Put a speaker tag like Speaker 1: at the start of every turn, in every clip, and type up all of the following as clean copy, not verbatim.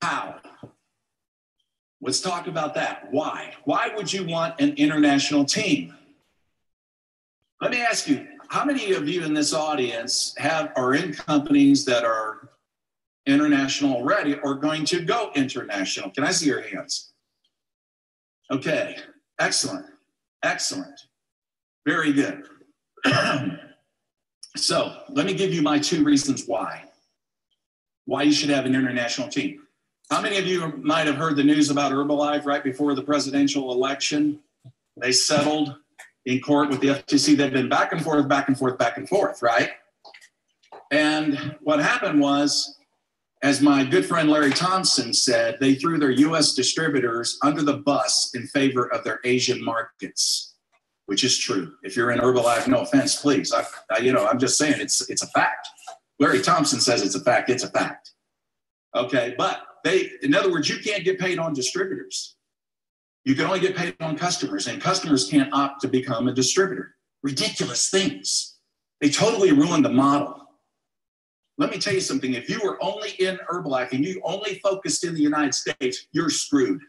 Speaker 1: How? Let's talk about that. Why? Why would you want an international team? Let me ask you, how many of you in this audience are in companies that are international already or going to go international? Can I see your hands? Okay, excellent, excellent. Very good. So let me give you my 2 reasons why you should have an international team. How many of you might have heard the news about Herbalife right before the presidential election? They settled in court with the FTC. They've been back and forth, back and forth, back and forth, right? And what happened was, as my good friend Larry Thompson said, they threw their US distributors under the bus in favor of their Asian markets, which is true. If you're in Herbalife, no offense, please. I'm just saying it's a fact. Larry Thompson says it's a fact. It's a fact. Okay, but in other words, you can't get paid on distributors. You can only get paid on customers, and customers can't opt to become a distributor. Ridiculous things. They totally ruined the model. Let me tell you something. If you were only in Herbalife and you only focused in the United States, you're screwed.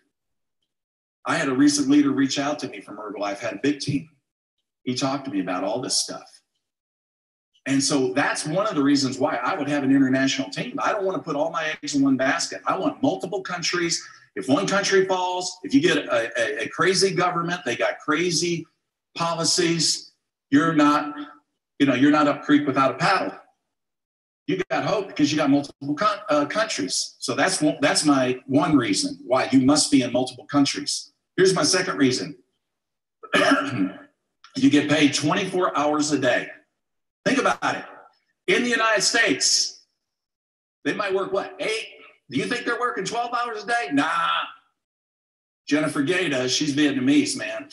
Speaker 1: I had a recent leader reach out to me from Herbalife, had a big team. He talked to me about all this stuff. And so that's one of the reasons why I would have an international team. I don't want to put all my eggs in one basket. I want multiple countries. If one country falls, if you get a crazy government, they got crazy policies, you're not up creek without a paddle. You got hope because you got multiple countries. So that's my one reason why you must be in multiple countries. Here's my second reason. You get paid 24 hours a day. Think about it. In the United States, they might work, 8? Do you think they're working 12 hours a day? Nah. Jennifer Gay does. She's Vietnamese, man.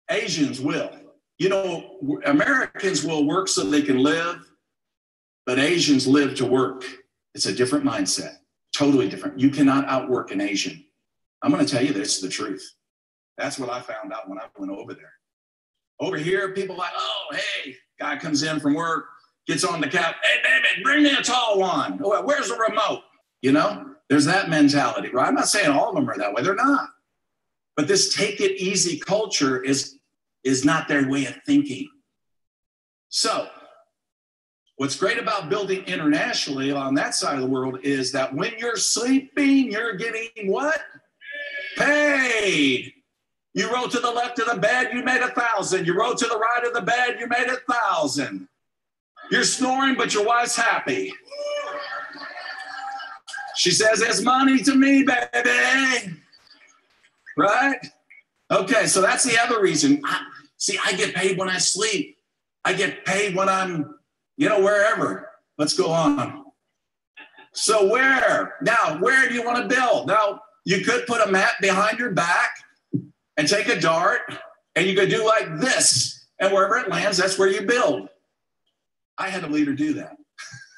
Speaker 1: Asians will. Americans will work so they can live, but Asians live to work. It's a different mindset. Totally different. You cannot outwork an Asian. I'm going to tell you this is the truth. That's what I found out when I went over there. Over here, people are like, oh, hey, guy comes in from work, gets on the couch. Hey, baby, bring me a tall one. Where's the remote? There's that mentality, right? I'm not saying all of them are that way. They're not. But this take it easy culture is not their way of thinking. So what's great about building internationally on that side of the world is that when you're sleeping, you're getting what? Paid. You rode to the left of the bed, you made 1,000. You rode to the right of the bed, you made 1,000. You're snoring, but your wife's happy. She says, it's money to me, baby. Right? Okay, so that's the other reason. I get paid when I sleep. I get paid when I'm, wherever. Let's go on. So where do you want to build? Now, you could put a mat behind your back and take a dart, and you could do like this, and wherever it lands, that's where you build. I had a leader do that.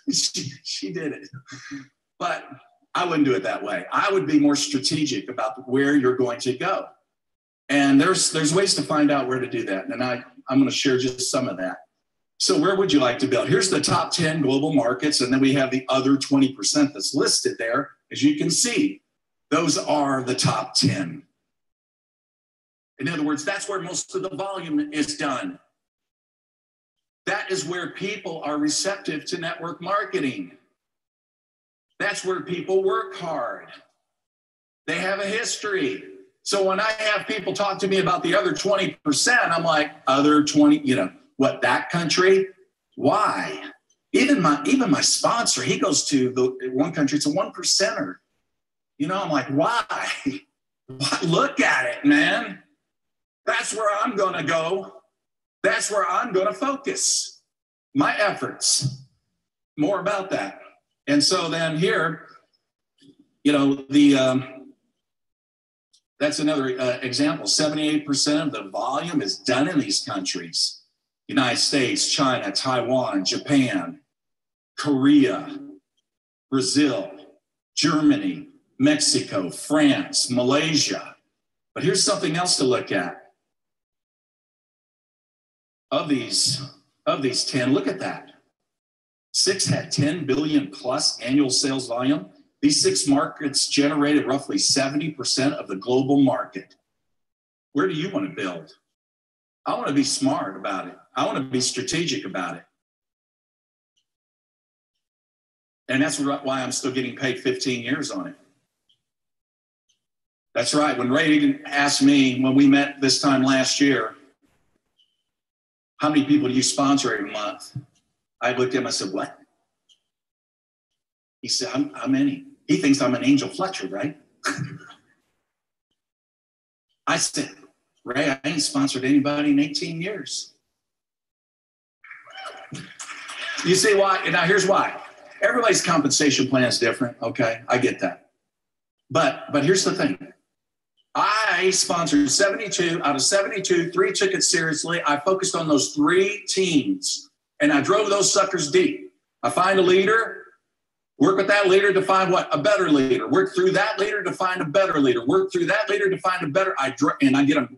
Speaker 1: she did it. But I wouldn't do it that way. I would be more strategic about where you're going to go. And there's ways to find out where to do that. And I'm going to share just some of that. So where would you like to build? Here's the top 10 global markets, and then we have the other 20% that's listed there. As you can see, those are the top 10. In other words, that's where most of the volume is done. That is where people are receptive to network marketing. That's where people work hard. They have a history. So when I have people talk to me about the other 20%, I'm like, other 20, that country? Why? Even my sponsor, he goes to the one country, it's a 1%er. I'm like, why? Look at it, man. That's where I'm going to go. That's where I'm going to focus my efforts. More about that. And so then here, that's another example. 78% of the volume is done in these countries. United States, China, Taiwan, Japan, Korea, Brazil, Germany, Mexico, France, Malaysia. But here's something else to look at. Of these 10, look at that. 6 had 10 billion plus annual sales volume. These 6 markets generated roughly 70% of the global market. Where do you want to build? I want to be smart about it. I want to be strategic about it. And that's why I'm still getting paid 15 years on it. That's right. When Reagan asked me when we met this time last year, how many people do you sponsor every month? I looked at him, I said, what? He said, how many? He thinks I'm an Angel Fletcher, right? I said, Ray, I ain't sponsored anybody in 18 years. You see why? Now here's why. Everybody's compensation plan is different, okay? I get that. But here's the thing. I sponsored 72. Out of 72, 3 took it seriously. I focused on those 3 teams, and I drove those suckers deep. I find a leader, work with that leader to find what? A better leader. Work through that leader to find a better leader. Work through that leader to find a better, and I get them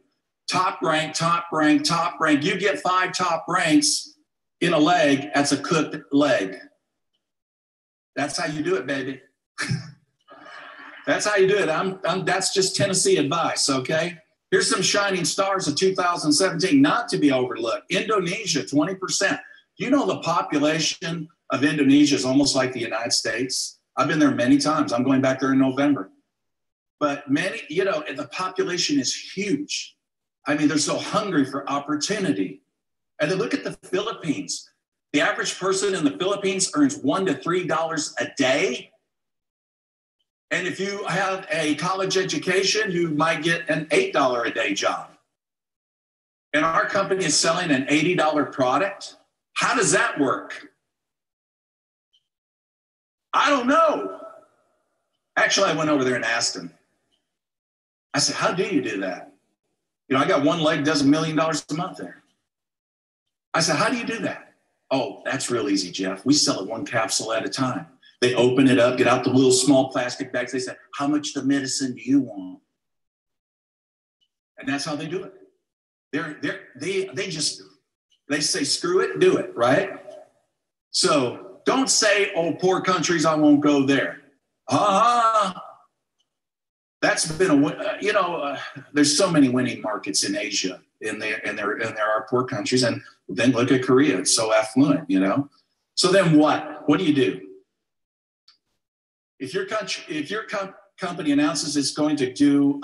Speaker 1: top rank, top rank, top rank. You get 5 top ranks in a leg, that's a cooked leg. That's how you do it, baby. That's how you do it. That's just Tennessee advice, okay? Here's some shining stars of 2017, not to be overlooked. Indonesia, 20%. You know the population of Indonesia is almost like the United States. I've been there many times. I'm going back there in November. But many, the population is huge. I mean, they're so hungry for opportunity. And then look at the Philippines. The average person in the Philippines earns $1 to $3 a day. And if you have a college education, you might get an $8 a day job. And our company is selling an $80 product. How does that work? I don't know. Actually, I went over there and asked him. I said, how do you do that? I got one leg, does $1 million a month there. I said, how do you do that? Oh, that's real easy, Jeff. We sell it 1 capsule at a time. They open it up, get out the little small plastic bags. They say, how much the medicine do you want? And that's how they do it. They say, screw it, do it, right? So don't say, oh, poor countries, I won't go there. That's been there's so many winning markets in Asia, and there are poor countries. And then look at Korea; it's so affluent, So then what? What do you do? If your company announces it's going to do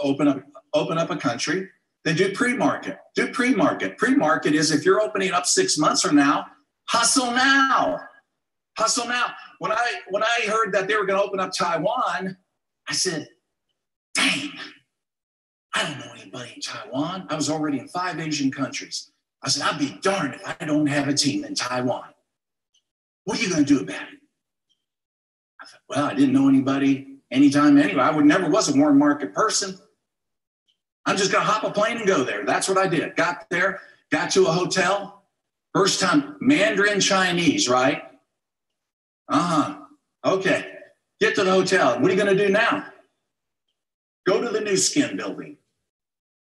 Speaker 1: open up a country, then do pre-market. Do pre-market. Pre-market is if you're opening up 6 months from now, hustle now. Hustle now. When I heard that they were going to open up Taiwan, I said, dang, I don't know anybody in Taiwan. I was already in 5 Asian countries. I said, I'd be darned if I don't have a team in Taiwan. What are you going to do about it? I thought, well, I didn't know anybody anytime anyway. I never was a warm market person. I'm just going to hop a plane and go there. That's what I did. Got there, got to a hotel. First time, Mandarin Chinese, right? Okay. Get to the hotel. What are you going to do now? Go to the New Skin building.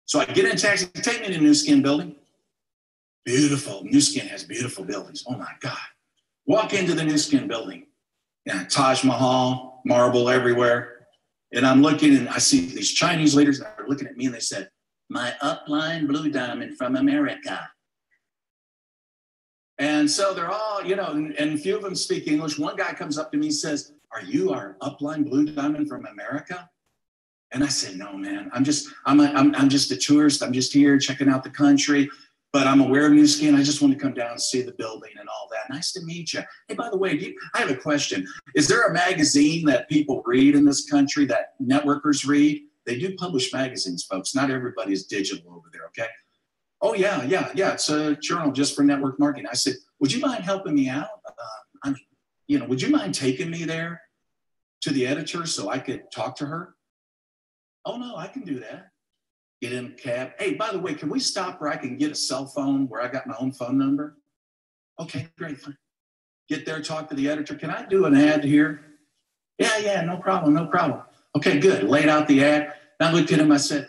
Speaker 1: So I get in a taxi, take me to the New Skin building. Beautiful. New Skin has beautiful buildings. Oh my God. Walk into the New Skin building. Taj Mahal, marble everywhere. And I'm looking and I see these Chinese leaders that are looking at me and they said, my upline blue diamond from America. And so they're all, and a few of them speak English. One guy comes up to me and says, are you our upline blue diamond from America? And I said, no, man, I'm just a tourist. I'm just here checking out the country, but I'm aware of New Skin. I just want to come down and see the building and all that. Nice to meet you. Hey, by the way, I have a question. Is there a magazine that people read in this country that networkers read? They do publish magazines, folks. Not everybody is digital over there, okay? Oh, yeah. It's a journal just for network marketing. I said, would you mind helping me out? Would you mind taking me there to the editor so I could talk to her? Oh, no, I can do that. Get in a cab. Hey, by the way, can we stop where I can get a cell phone where I got my own phone number? Okay, great. Fine. Get there, talk to the editor. Can I do an ad here? Yeah, no problem. Okay, good. Laid out the ad. And I looked at him. I said,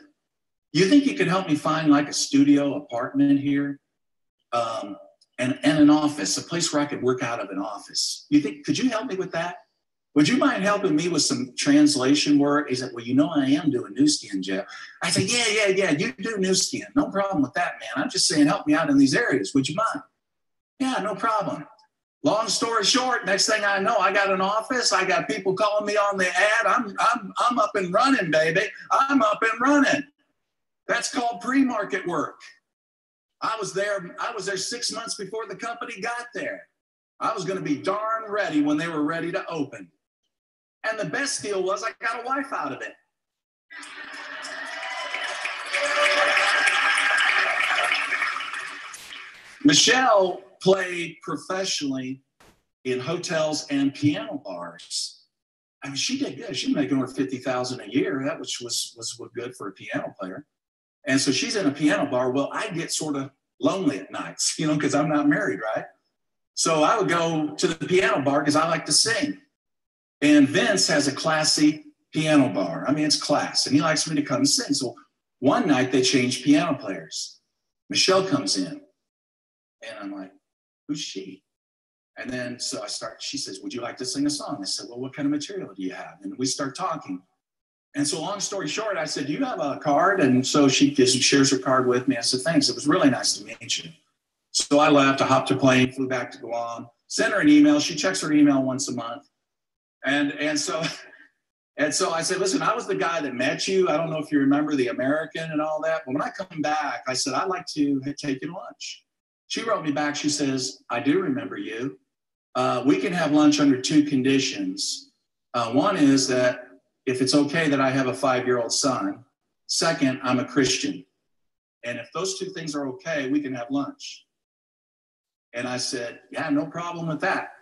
Speaker 1: you think you could help me find like a studio apartment here and an office, a place where I could work out of an office? Could you help me with that? would you mind helping me with some translation work? He said, well, you know, I am doing new skin, Jeff. I said, yeah, you do new skin. No problem with that, man. I'm just saying, help me out in these areas. Would you mind? Yeah, no problem. Long story short, next thing I know, I got an office. I got people calling me on the ad. I'm up and running, baby. I'm up and running. That's called pre-market work. I was there 6 months before the company got there. I was going to be darn ready when they were ready to open. And the best deal was I got a wife out of it. Michelle played professionally in hotels and piano bars. I mean, she did good. She was making over $50,000 a year, that which was good for a piano player. And so she's in a piano bar. Well, I get sort of lonely at nights, you know, because I'm not married, right? So I would go to the piano bar because I like to sing. And Vince has a classy piano bar. I mean, it's class, and he likes me to come and sing. So one night they changed piano players. Michelle comes in, and I'm like, who's she? And then so she says, would you like to sing a song? I said, well, what kind of material do you have? And we start talking. And so long story short, I said, do you have a card? And so she shares her card with me. I said, thanks. It was really nice to meet you. So I left, I hopped a plane, flew back to Guam, sent her an email. She checks her email once a month. And so I said, listen, I was the guy that met you. I don't know if you remember the American and all that. But when I come back, I said, I'd like to take you to lunch. She wrote me back. She says, I do remember you. We can have lunch under two conditions. One is that if it's okay that I have a 5-year-old son. Second, I'm a Christian. And if those two things are okay, we can have lunch. And I said, yeah, no problem with that.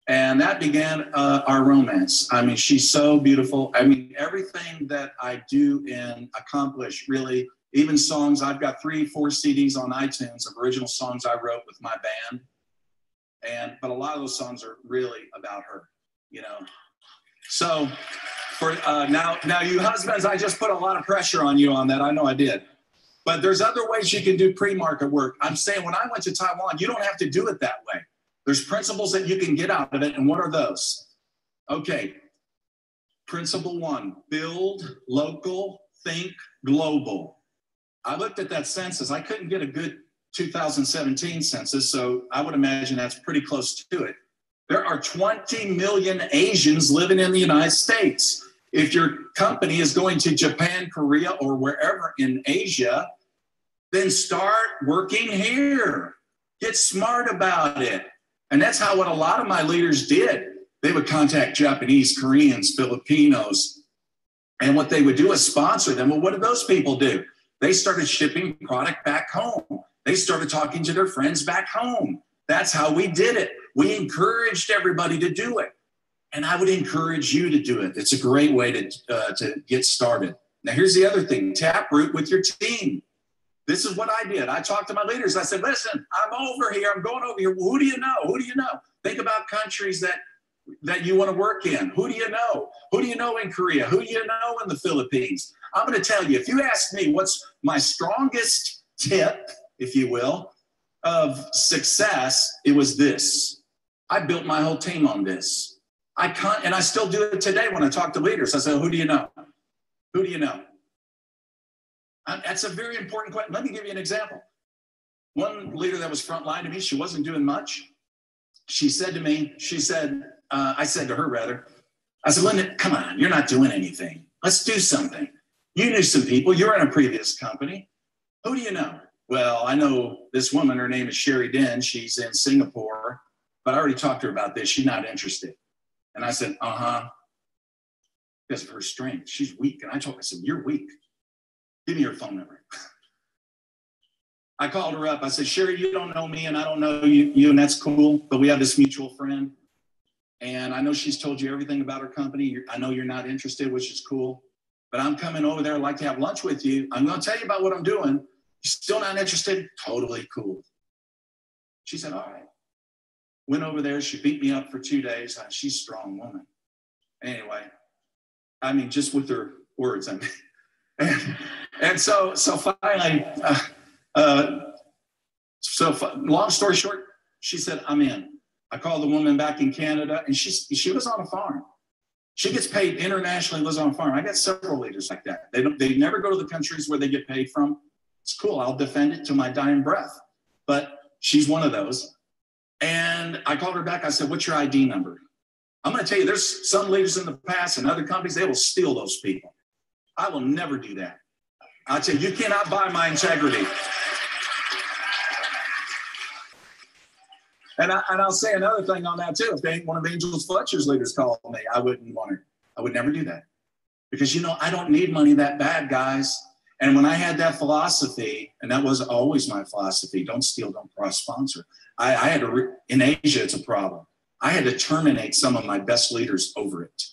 Speaker 1: And that began our romance. I mean, she's so beautiful. I mean, everything that I do and accomplish, really, even songs, I've got 3-4 CDs on iTunes of original songs I wrote with my band. But a lot of those songs are really about her, you know. So for now you husbands, I just put a lot of pressure on you on that. I know I did. But there's other ways you can do pre-market work. I'm saying when I went to Taiwan, you don't have to do it that way. There's principles that you can get out of it. And what are those? Okay. Principle 1, build local, think global. I looked at that census. I couldn't get a good 2017 census, so I would imagine that's pretty close to it. There are 20 million Asians living in the United States. If your company is going to Japan, Korea, or wherever in Asia, then start working here. Get smart about it. And that's how what a lot of my leaders did. They would contact Japanese, Koreans, Filipinos, and what they would do is sponsor them. Well, what did those people do? They started shipping product back home. They started talking to their friends back home. That's how we did it. We encouraged everybody to do it. And I would encourage you to do it. It's a great way to get started. Now, here's the other thing. Taproot with your team. This is what I did. I talked to my leaders. I said, listen, I'm over here. I'm going over here. Well, who do you know? Who do you know? Think about countries that you want to work in. Who do you know? Who do you know in Korea? Who do you know in the Philippines? I'm going to tell you, if you ask me what's my strongest tip, if you will, of success, it was this. I built my whole team on this. And I still do it today when I talk to leaders. I say, who do you know? Who do you know? That's a very important question. Let me give you an example. One leader that was frontline to me, she wasn't doing much. She said to me, I said to her rather, I said, Linda, come on, you're not doing anything. Let's do something. You knew some people. You're in a previous company. Who do you know? Well, I know this woman. Her name is Sherry Den. She's in Singapore, but I already talked to her about this. She's not interested. And I said, because of her strength. She's weak. And I said, you're weak. Give me your phone number. I called her up. I said, Sherry, you don't know me and I don't know you, and that's cool. But we have this mutual friend. And I know she's told you everything about her company. I know you're not interested, which is cool. But I'm coming over there. I'd like to have lunch with you. I'm going to tell you about what I'm doing. You're still not interested? Totally cool. She said, all right. Went over there. She beat me up for 2 days. She's a strong woman. Anyway, I mean, just with her words. I mean, and so finally, long story short, she said, I'm in. I called the woman back in Canada, and she was on a farm. She gets paid internationally, lives on a farm. I got several leaders like that. They never go to the countries where they get paid from. It's cool. I'll defend it to my dying breath. But she's one of those. And I called her back. I said, what's your ID number? I'm going to tell you, there's some leaders in the past and other companies, they will steal those people. I will never do that. I'll tell you, you cannot buy my integrity. And I'll say another thing on that too. If one of Angel's Fletcher's leaders called me, I wouldn't want her. I would never do that. Because, you know, I don't need money that bad, guys. And when I had that philosophy, and that was always my philosophy, don't steal, don't cross-sponsor. I had to, in Asia, it's a problem. I had to terminate some of my best leaders over it.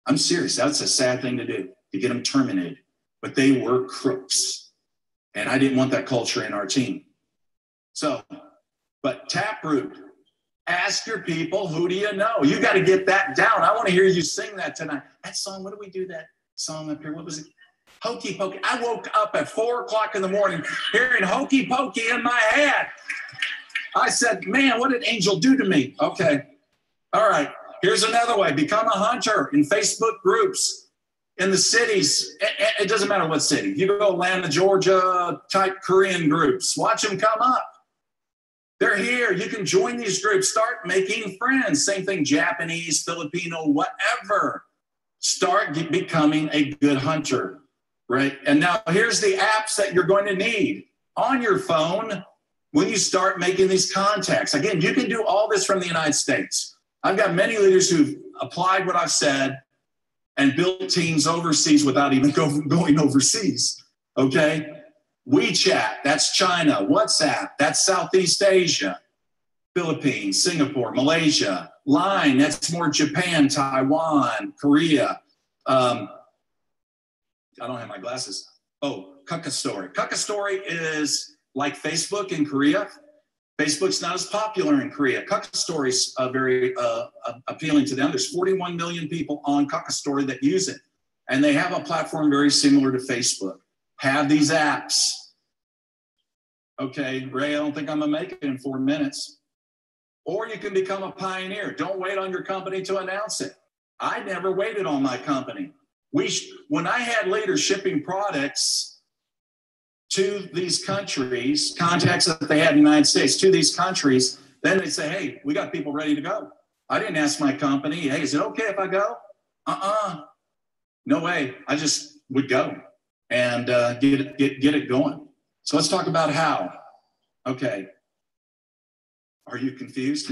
Speaker 1: I'm serious. That's a sad thing to do, to get them terminated. But they were crooks. And I didn't want that culture in our team. So, but Taproot, ask your people, who do you know? You got to get that down. I want to hear you sing that tonight. That song, what do we do that song up here? What was it? Hokey Pokey. I woke up at 4 o'clock in the morning hearing Hokey Pokey in my head. I said, man, what did Angel do to me? Okay. All right. Here's another way. Become a hunter in Facebook groups in the cities. It doesn't matter what city. You go Atlanta, Georgia type Korean groups. Watch them come up. They're here. You can join these groups. Start making friends. Same thing, Japanese, Filipino, whatever. Start becoming a good hunter. Right. And now here's the apps that you're going to need on your phone when you start making these contacts. Again, you can do all this from the United States. I've got many leaders who've applied what I've said and built teams overseas without even going overseas. OK, WeChat, that's China. WhatsApp, that's Southeast Asia, Philippines, Singapore, Malaysia. Line, that's more Japan, Taiwan, Korea. I don't have my glasses. Oh, Kakastory. Kakastory is like Facebook in Korea. Facebook's not as popular in Korea. Kakastory's very appealing to them. There's 41 million people on Kakastory that use it. And they have a platform very similar to Facebook. Have these apps. Okay, Ray, I don't think I'm going to make it in 4 minutes. Or you can become a pioneer. Don't wait on your company to announce it. I never waited on my company. When I had leaders shipping products to these countries, contacts that they had in the United States, to these countries, then they'd say, hey, we got people ready to go. I didn't ask my company, hey, is it okay if I go? No way. I just would go and get it going. So let's talk about how. Okay. Are you confused?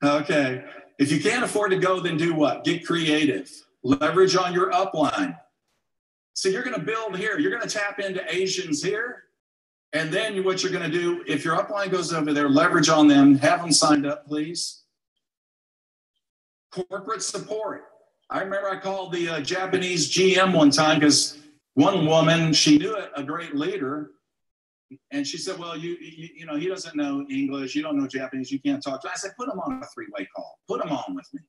Speaker 1: Okay. If you can't afford to go, then do what? Get creative. Leverage on your upline. So you're going to build here. You're going to tap into Asians here. And then what you're going to do, if your upline goes over there, leverage on them. Have them signed up, please. Corporate support. I remember I called the Japanese GM one time because one woman, she knew a great leader. And she said, well, you know, he doesn't know English. You don't know Japanese. You can't talk to him. I said, put him on a three-way call. Put him on with me.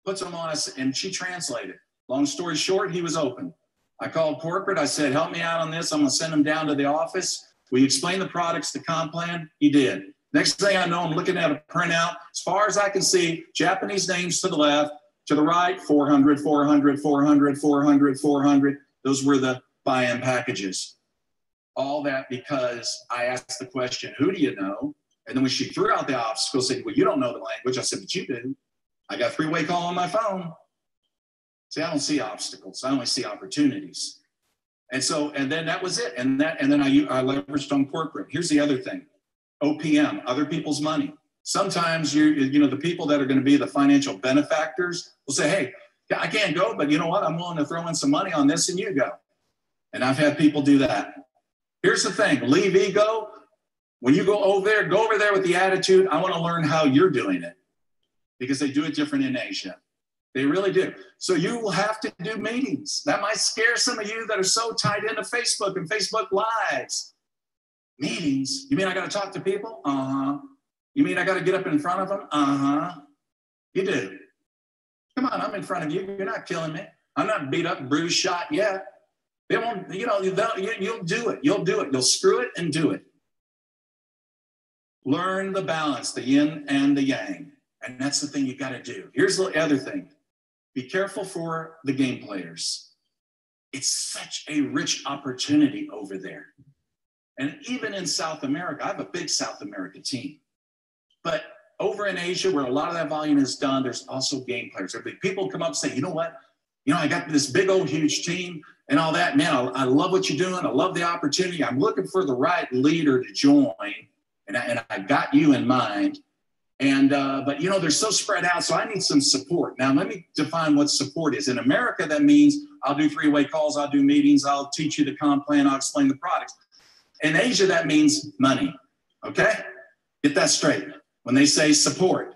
Speaker 1: Puts him on us, and she translated. Long story short, he was open. I called corporate. I said, help me out on this. I'm going to send him down to the office. Will you explain the products, the comp plan? He did. Next thing I know, I'm looking at a printout. As far as I can see, Japanese names to the left, to the right, 400, 400, 400, 400, 400. Those were the buy-in packages. All that because I asked the question, who do you know? And then when she threw out the obstacle, saying, well, you don't know the language. I said, but you do. I got a three-way call on my phone. See, I don't see obstacles. I only see opportunities. And so, and then that was it. And then I leveraged on corporate. Here's the other thing. OPM, other people's money. Sometimes you know, the people that are going to be the financial benefactors will say, hey, I can't go, but you know what? I'm willing to throw in some money on this and you go. And I've had people do that. Here's the thing, leave ego. When you go over there with the attitude, I want to learn how you're doing it because they do it different in Asia. They really do. So you will have to do meetings. That might scare some of you that are so tied into Facebook and Facebook Lives. Meetings? You mean I got to talk to people? Uh-huh. You mean I got to get up in front of them? Uh-huh. You do. Come on, I'm in front of you. You're not killing me. I'm not beat up, bruised, shot yet. They won't, you know, you'll do it. You'll do it. You'll screw it and do it. Learn the balance, the yin and the yang. And that's the thing you got to do. Here's the other thing. Be careful for the game players. It's such a rich opportunity over there. And even in South America, I have a big South America team. But over in Asia, where a lot of that volume is done, there's also game players. People come up and say, you know what? You know, I got this big old huge team and all that. Man, I love what you're doing. I love the opportunity. I'm looking for the right leader to join. And I got you in mind. And but, you know, they're so spread out, so I need some support. Now, let me define what support is. In America, that means I'll do three-way calls, I'll do meetings, I'll teach you the comp plan, I'll explain the products. In Asia, that means money, okay? Get that straight when they say support.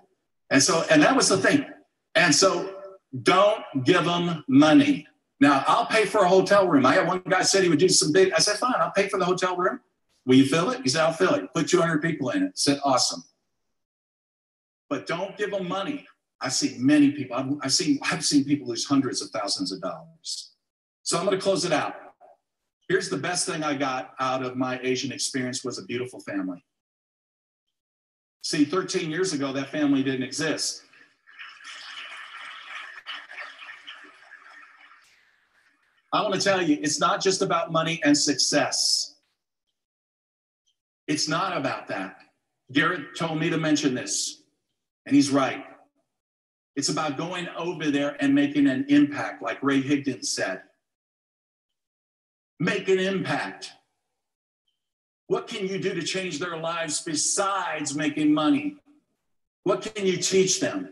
Speaker 1: And that was the thing. And so don't give them money. Now, I'll pay for a hotel room. I had one guy said he would do some big, I said, fine, I'll pay for the hotel room. Will you fill it? He said, I'll fill it. Put 200 people in it. I said, awesome. But don't give them money. I've seen many people. I've seen people lose hundreds of thousands of dollars. So I'm going to close it out. Here's the best thing I got out of my Asian experience was a beautiful family. See, 13 years ago, that family didn't exist. I want to tell you, it's not just about money and success. It's not about that. Garrett told me to mention this. And he's right. It's about going over there and making an impact, like Ray Higdon said. Make an impact. What can you do to change their lives besides making money? What can you teach them?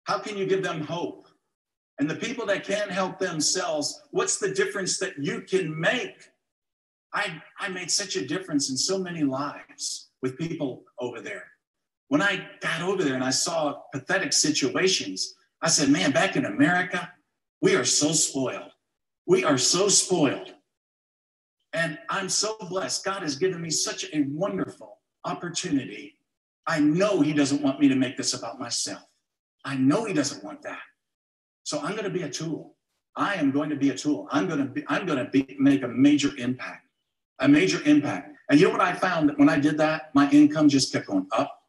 Speaker 1: How can you give them hope? And the people that can't help themselves, what's the difference that you can make? I made such a difference in so many lives with people over there. When I got over there and I saw pathetic situations, I said, man, back in America, we are so spoiled. We are so spoiled. And I'm so blessed. God has given me such a wonderful opportunity. I know he doesn't want me to make this about myself. I know he doesn't want that. So I'm going to be a tool. I am going to be a tool. I'm going to make a major impact, And you know what I found? That when I did that, my income just kept going up,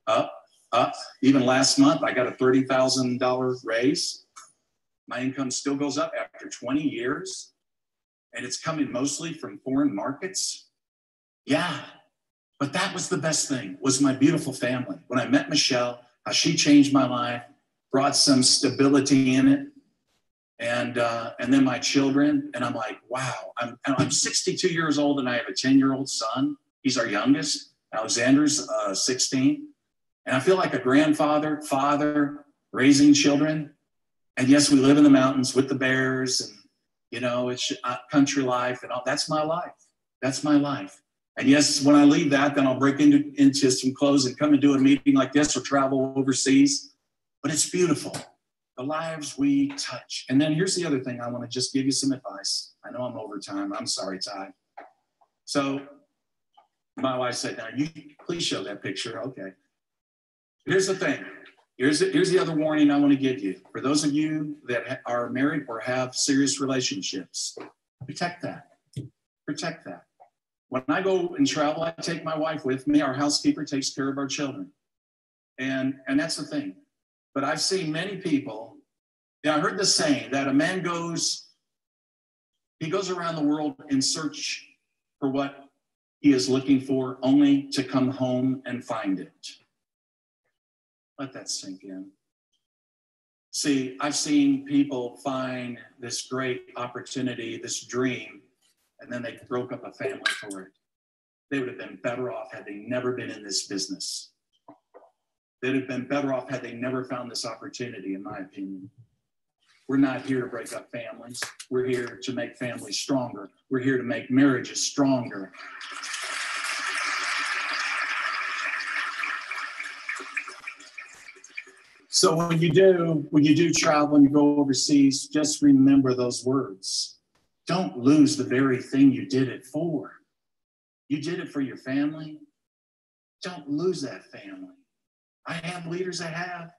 Speaker 1: up, up. Even last month, I got a $30,000 raise. My income still goes up after 20 years. And it's coming mostly from foreign markets. Yeah, but that was the best thing, was my beautiful family. When I met Michelle, how she changed my life, brought some stability in it. And then my children, and I'm like, wow, I'm 62 years old and I have a 10-year-old son. He's our youngest. Alexander's 16. And I feel like a grandfather, father, raising children. And yes, we live in the mountains with the bears and, you know, it's country life and all. That's my life. That's my life. And yes, when I leave that, then I'll break into some clothes and come and do a meeting like this or travel overseas. But it's beautiful. The lives we touch. And then here's the other thing. I want to just give you some advice. I know I'm over time. I'm sorry, Ty. So my wife said, now you please show that picture. Okay. Here's the thing. Here's the other warning I want to give you. For those of you that are married or have serious relationships, protect that. Protect that. When I go and travel, I take my wife with me. Our housekeeper takes care of our children. And that's the thing. But I've seen many people, I heard the saying that a man goes around the world in search for what he is looking for, only to come home and find it. Let that sink in. See, I've seen people find this great opportunity, this dream, and then they broke up a family for it. They would have been better off had they never been in this business. They'd have been better off had they never found this opportunity, in my opinion. We're not here to break up families. We're here to make families stronger. We're here to make marriages stronger. So when you do travel and you go overseas, just remember those words. Don't lose the very thing you did it for. You did it for your family. Don't lose that family. I have leaders that have.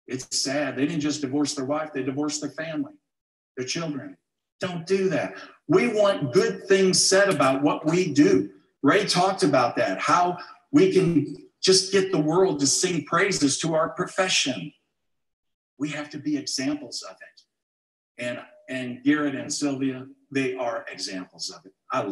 Speaker 1: It's sad. They didn't just divorce their wife, they divorced their family, their children. Don't do that. We want good things said about what we do. Ray talked about that, how we can just get the world to sing praises to our profession. We have to be examples of it. And Garrett and Sylvia, they are examples of it. I